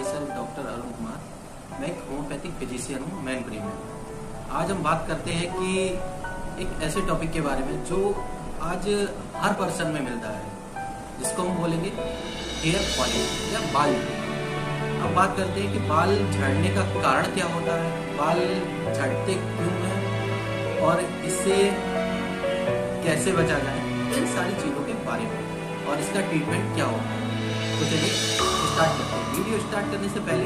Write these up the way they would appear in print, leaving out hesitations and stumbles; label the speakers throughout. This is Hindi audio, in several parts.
Speaker 1: My self doctor Arun Kumar. मैं एक होम्योपैथिक फिजिशियन हूँ मैनपुरी में। आज हम बात करते हैं कि एक ऐसे टॉपिक के बारे में जो आज हर पर्सन में मिलता है, जिसको हम बोलेंगे हेयर फॉलिंग या बाल। अब बात करते हैं कि बाल झड़ने का कारण क्या होता है, बाल झड़ते क्यों हैं और इससे कैसे बचा जाए, इन सारी चीज़ों के बारे में और इसका ट्रीटमेंट क्या होता है। तो चलिए स्टार्ट करते हैं। वीडियो स्टार्ट करने से पहले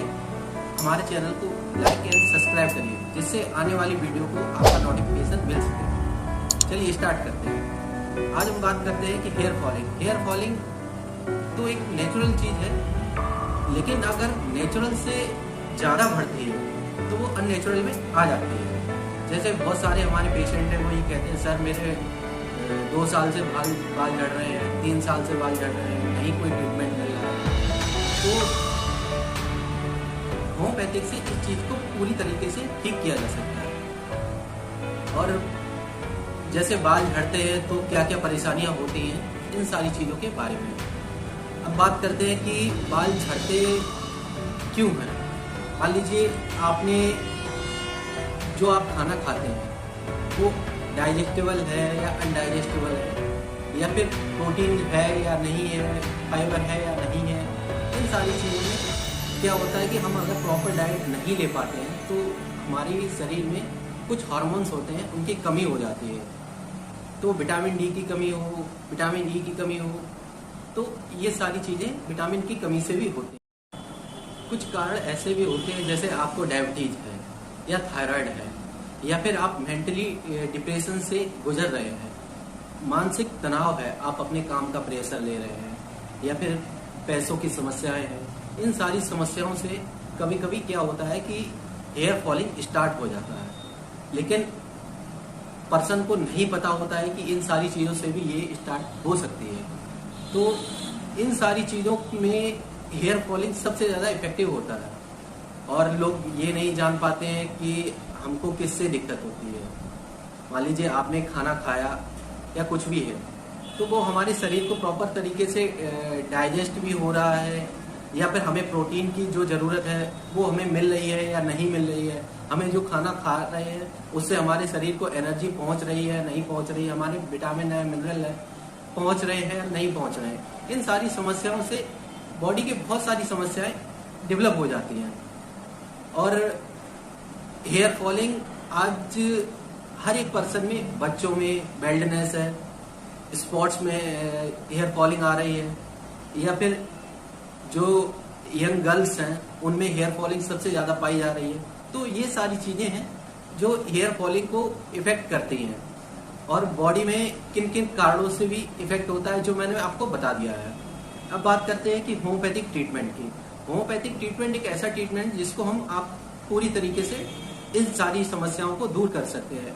Speaker 1: हमारे चैनल को लाइक एंड सब्सक्राइब करिए, जिससे आने वाली वीडियो को आपका नोटिफिकेशन मिल सके। चलिए स्टार्ट करते हैं। आज हम बात करते हैं कि हेयर फॉलिंग तो एक नेचुरल चीज़ है, लेकिन अगर नेचुरल से ज़्यादा बढ़ती है तो वो अननेचुरल में आ जाती है। जैसे बहुत सारे हमारे पेशेंट हैं, वो ये कहते हैं सर मेरे 2 साल से बाल झड़ रहे हैं, 3 साल से बाल झड़ रहे हैं, नहीं कोई ट्रीटमेंट मिल रहा है। तो होम्योपैथिक से इस चीज़ को पूरी तरीके से ठीक किया जा सकता है। और जैसे बाल झड़ते हैं तो क्या क्या परेशानियां होती हैं, इन सारी चीज़ों के बारे में अब बात करते हैं कि बाल झड़ते क्यों हैं। मान लीजिए आपने जो आप खाना खाते हैं वो डाइजेस्टेबल है या अनडाइजेस्टेबल है, या फिर प्रोटीन है या नहीं है, फाइबर है या नहीं है। इन सारी चीज़ों में क्या होता है कि हम अगर प्रॉपर डाइट नहीं ले पाते हैं तो हमारे शरीर में कुछ हार्मोन्स होते हैं, उनकी कमी हो जाती है। तो विटामिन डी की कमी हो, विटामिन ई की कमी हो, तो ये सारी चीज़ें विटामिन की कमी से भी होती हैं। कुछ कारण ऐसे भी होते हैं, जैसे आपको डायबिटीज़ है या थायराइड है, या फिर आप मेंटली डिप्रेशन से गुजर रहे हैं, मानसिक तनाव है, आप अपने काम का प्रेशर ले रहे हैं, या फिर पैसों की समस्याएं हैं। इन सारी समस्याओं से कभी कभी क्या होता है कि हेयर फॉलिंग स्टार्ट हो जाता है, लेकिन पर्सन को नहीं पता होता है कि इन सारी चीज़ों से भी ये स्टार्ट हो सकती है। तो इन सारी चीज़ों में हेयर फॉलिंग सबसे ज़्यादा इफेक्टिव होता है, और लोग ये नहीं जान पाते हैं कि हमको किससे दिक्कत होती है। मान लीजिए आपने खाना खाया या कुछ भी है, तो वो हमारे शरीर को प्रॉपर तरीके से डाइजेस्ट भी हो रहा है, या फिर हमें प्रोटीन की जो ज़रूरत है वो हमें मिल रही है या नहीं मिल रही है, हमें जो खाना खा रहे हैं उससे हमारे शरीर को एनर्जी पहुंच रही है नहीं पहुंच रही है, हमारे विटामिन है मिनरल है पहुंच रहे हैं या नहीं पहुंच रहे हैं। इन सारी समस्याओं से बॉडी की बहुत सारी समस्याएं डेवलप हो जाती हैं। और हेयर फॉलिंग आज हर एक पर्सन में, बच्चों में बेल्डनेस है, स्पॉट्स में हेयर फॉलिंग आ रही है, या फिर जो यंग गर्ल्स हैं उनमें हेयर फॉलिंग सबसे ज़्यादा पाई जा रही है। तो ये सारी चीज़ें हैं जो हेयर फॉलिंग को इफेक्ट करती हैं, और बॉडी में किन किन कारणों से भी इफेक्ट होता है, जो मैंने आपको बता दिया है। अब बात करते हैं कि होम्योपैथिक ट्रीटमेंट की। होम्योपैथिक ट्रीटमेंट एक ऐसा ट्रीटमेंट जिसको आप पूरी तरीके से इन सारी समस्याओं को दूर कर सकते हैं।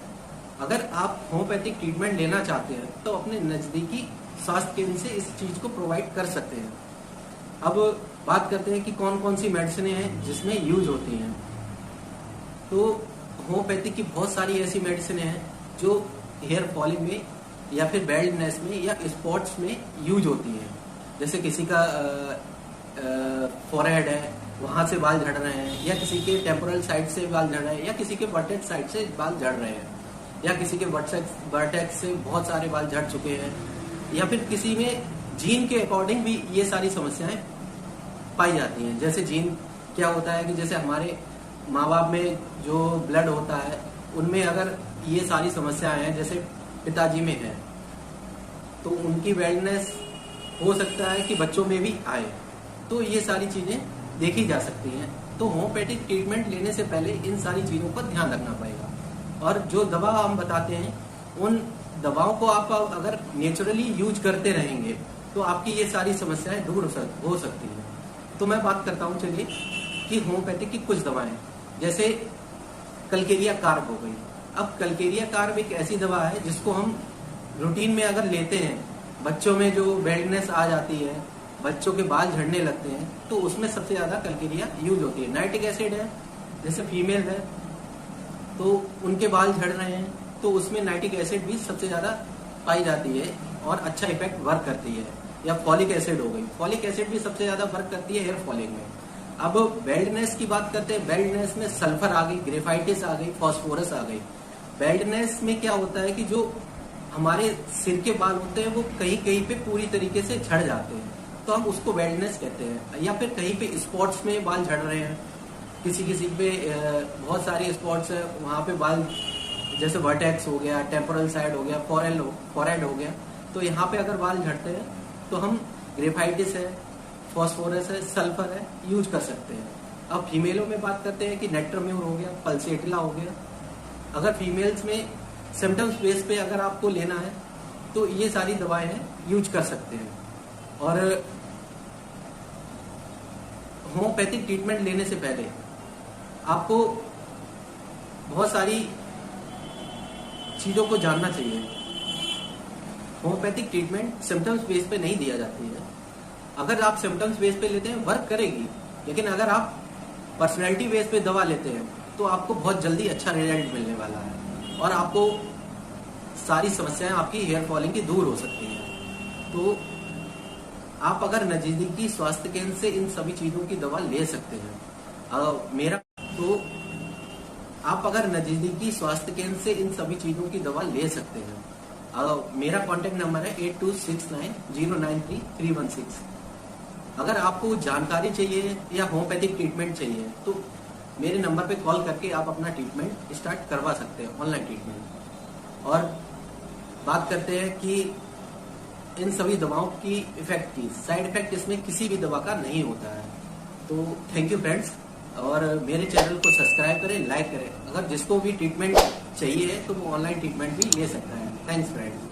Speaker 1: अगर आप होम्योपैथिक ट्रीटमेंट लेना चाहते हैं तो अपने नज़दीकी स्वास्थ्य केंद्र से इस चीज़ को प्रोवाइड कर सकते हैं। अब बात करते हैं कि कौन कौन सी मेडिसिन हैं जिसमें यूज होती हैं। तो होम्योपैथिक की बहुत सारी ऐसी मेडिसिन हैं जो हेयर फॉलिंग में या फिर बेल्डनेस में या स्पॉट्स में यूज होती हैं। जैसे किसी का फॉरहेड है, वहां से बाल झड़ रहे हैं, या किसी के टेम्पोरल साइड से बाल झड़ रहे हैं, या किसी के वर्टेक्स साइड से बाल झड़ रहे हैं, या किसी के वर्टेक्स से बहुत सारे बाल झड़ चुके हैं, या फिर किसी में जीन के अकॉर्डिंग भी ये सारी समस्याएं पाई जाती हैं। जैसे जीन क्या होता है कि जैसे हमारे माँ बाप में जो ब्लड होता है उनमें अगर ये सारी समस्याएं हैं, जैसे पिताजी में है, तो उनकी बेल्डनेस हो सकता है कि बच्चों में भी आए। तो ये सारी चीजें देखी जा सकती हैं। तो होम्योपैथिक ट्रीटमेंट लेने से पहले इन सारी चीजों पर ध्यान रखना पड़ेगा, और जो दवा हम बताते हैं उन दवाओं को आप अगर नेचुरली यूज करते रहेंगे तो आपकी ये सारी समस्याएं दूर हो सकती हैं। तो मैं बात करता हूँ चलिए कि होम्योपैथिक की कुछ दवाएं, जैसे कलकेरिया कार्ब हो गई। अब कलकेरिया कार्ब एक ऐसी दवा है जिसको हम रूटीन में अगर लेते हैं, बच्चों में जो बेल्डनेस आ जाती है, बच्चों के बाल झड़ने लगते हैं, तो उसमें सबसे ज्यादा कलकेरिया यूज होती है। नाइट्रिक एसिड है, जैसे फीमेल है तो उनके बाल झड़ रहे हैं, तो उसमें नाइट्रिक एसिड भी सबसे ज्यादा पाई जाती है और अच्छा इफेक्ट वर्क करती है। या फॉलिक एसिड हो गई, फॉलिक एसिड भी सबसे ज्यादा वर्क करती है हेयर फॉलिंग में। अब बेल्डनेस की बात करते हैं। बेल्डनेस में सल्फर आ गई, ग्रेफाइटिस आ गई, फास्फोरस आ गई। बेल्डनेस में क्या होता है कि जो हमारे सिर के बाल होते हैं वो कहीं कहीं पे पूरी तरीके से झड़ जाते हैं, तो हम उसको बेल्डनेस कहते हैं। या फिर कहीं पे स्पॉट्स में बाल झड़ रहे हैं, किसी किसी पे बहुत सारी स्पॉट्स है, वहां पे बाल जैसे वर्टेक्स हो गया, टेम्पोरल साइड हो गया, फॉरहेड हो गया, तो यहाँ पे अगर बाल झड़ते हैं तो हम ग्रेफाइटिस है, फॉस्फोरस है, सल्फर है, यूज कर सकते हैं। अब फीमेलों में बात करते हैं कि नेट्रोम्यूर हो गया, पल्सेटिला हो गया। अगर फीमेल्स में सिम्टम्स बेस पे अगर आपको लेना है तो ये सारी दवाएं हैं, यूज कर सकते हैं। और होम्योपैथिक ट्रीटमेंट लेने से पहले आपको बहुत सारी चीजों को जानना चाहिए। होम्योपैथिक ट्रीटमेंट सिम्टम्स बेस पे नहीं दिया जाती है। अगर आप सिम्टम्स बेस पे लेते हैं वर्क करेगी, लेकिन अगर आप पर्सनैलिटी बेस पे दवा लेते हैं तो आपको बहुत जल्दी अच्छा रिजल्ट मिलने वाला है और आपको सारी समस्याएं आपकी हेयर फॉलिंग की दूर हो सकती हैं। तो आप अगर नजदीकी स्वास्थ्य केंद्र से इन सभी चीजों की दवा ले सकते हैं। आप अगर नजदीकी स्वास्थ्य केंद्र से इन सभी चीजों की दवा ले सकते हैं। मेरा कॉन्टेक्ट नंबर है 8269093316। अगर आपको जानकारी चाहिए या होम्योपैथिक ट्रीटमेंट चाहिए तो मेरे नंबर पे कॉल करके आप अपना ट्रीटमेंट स्टार्ट करवा सकते हैं, ऑनलाइन ट्रीटमेंट। और बात करते हैं कि इन सभी दवाओं की इफेक्ट की, साइड इफेक्ट इसमें किसी भी दवा का नहीं होता है। तो थैंक यू फ्रेंड्स, और मेरे चैनल को सब्सक्राइब करें, लाइक करें। अगर जिसको भी ट्रीटमेंट चाहिए तो वो ऑनलाइन ट्रीटमेंट भी ले सकता है। Thanks friends.